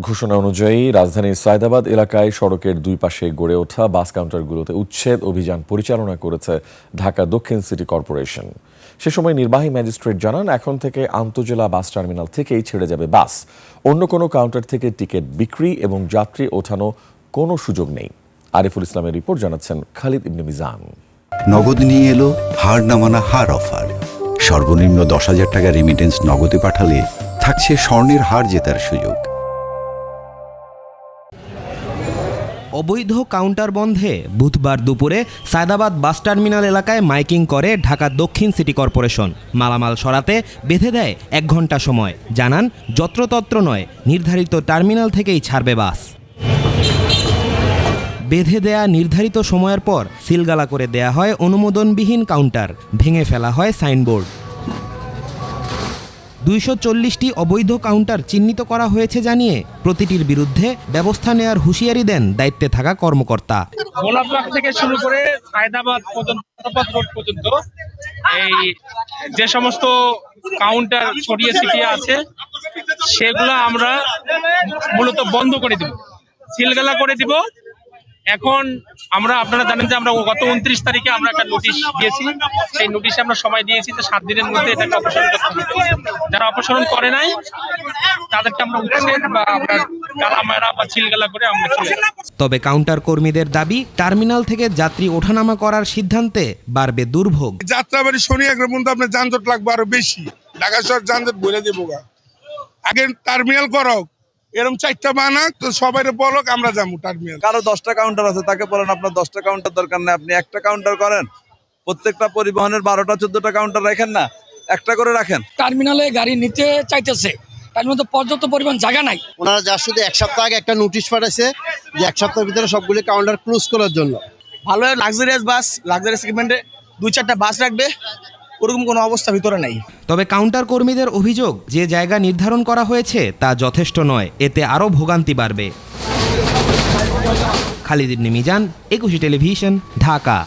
ঘোষণা অনুযায়ী রাজধানীর সায়দাবাদ এলাকায় সড়কের দুই পাশে গড়ে ওঠা বাস কাউন্টারগুলোতে উচ্ছেদ অভিযান পরিচালনা করেছে ঢাকা দক্ষিণ সিটি কর্পোরেশন। সে সময় নির্বাহী ম্যাজিস্ট্রেট জানান, এখন থেকে আন্তজেলা বাস টার্মিনাল থেকেই ছেড়ে যাবে বাস। অন্য কোনো কাউন্টার থেকে টিকিট বিক্রি এবং যাত্রী ওঠানো কোনো সুযোগ নেই। আরিফুল ইসলামের রিপোর্ট জানাচ্ছেন খালিদ ইবনে মিজান। নগদ নিয়ে এলো হার না মানা হার অফার। সর্বনিম্ন 10,000 টাকা রেমিটেন্স নগদে পাঠালে থাকছে স্বর্ণের হার জেতার সুযোগ। অবৈধ কাউন্টার বন্ধে বুধবার দুপুরে সায়দাবাদ বাস টার্মিনাল এলাকায় মাইকিং করে ঢাকা দক্ষিণ সিটি কর্পোরেশন। মালামাল সরাতে বেঁধে দেয় 1 ঘন্টা সময়। জানান, যত্রতত্র নয়, নির্ধারিত টার্মিনাল থেকেই ছাড়বে বাস। বেঁধে দেয়া নির্ধারিত সময়ের পর সিলগালা করে দেয়া হয় অনুমোদনবিহীন কাউন্টার, ভেঙে ফেলা হয় সাইনবোর্ড। 240টি অবৈধ কাউন্টার চিহ্নিত করা হয়েছে জানিয়ে প্রতিটির বিরুদ্ধে ব্যবস্থা নেওয়ার হুঁশিয়ারি দেন দায়িত্বে থাকা কর্মকর্তা। গোলাপবাগ থেকে শুরু করে সায়দাবাদ রোড পর্যন্ত এই যে সমস্ত কাউন্টার ছড়িয়ে ছিটিয়ে আছে সেগুলো আমরা মূলত বন্ধ করে দিব, সিলগালা করে দিব। এখন আপনারা জানেন যে আমরা গত 29 তারিখে আমরা একটা নোটিশ দিয়েছি। সেই নোটিশে আমরা সময় দিয়েছি যে 7 দিনের মধ্যে এটাকে অপসারণ করতে হবে। যারা অপসারণ করে নাই তাদেরকে আমরা উচ্ছেদ বা আমরা কালামারা বা সিলগালা করে আমরা চলে যাব। তবে কাউন্টার কর্মীদের দাবি, টার্মিনাল থেকে যাত্রী ওঠানামা করার সিদ্ধান্তে বাড়বে দুর্ভোগ। যাত্রাবাড়ি শনি এক পর্যন্ত আপনার যানজট লাগবে আরো বেশি। ঢাকা শহর যানজট বলে দেবো। আগে টার্মিনাল করক, এরকম 4টা বানাক, তো সবাই বলক আমরা যাবো টার্মিনাল। কারো 10টা কাউন্টার আছে, তাকে বলেন আপনার 10টা কাউন্টার দরকার নেই, আপনি একটা কাউন্টার করেন। প্রত্যেকটা পরিবহনের 12টা 14টা কাউন্টার রাখেন না, একটা করে রাখেন। টার্মিনালে গাড়ি নিতে চাইতেছে, তার মধ্যে পর্যাপ্ত পরিমাণ জায়গা নাই। ওনারা যা শুধু 1 সপ্তাহ আগে একটা নোটিশ পাঠাইছে যে 1 সপ্তাহের ভিতরে সবগুলি কাউন্টার ক্লোজ করার জন্য। ভালো লাক্সারিয়াস বাস, লাক্সারি সেগমেন্টে 2-4টা বাস রাখবে, ওরকম কোনো অবস্থা ভিতরে নাই। তবে কাউন্টার কর্মীদের অভিযোগ, যে জায়গা নির্ধারণ করা হয়েছে তা যথেষ্ট নয়, এতে আরও ভোগান্তি বাড়বে। খালিদ ইবনে মিজান, 21 টেলিভিশন, ঢাকা।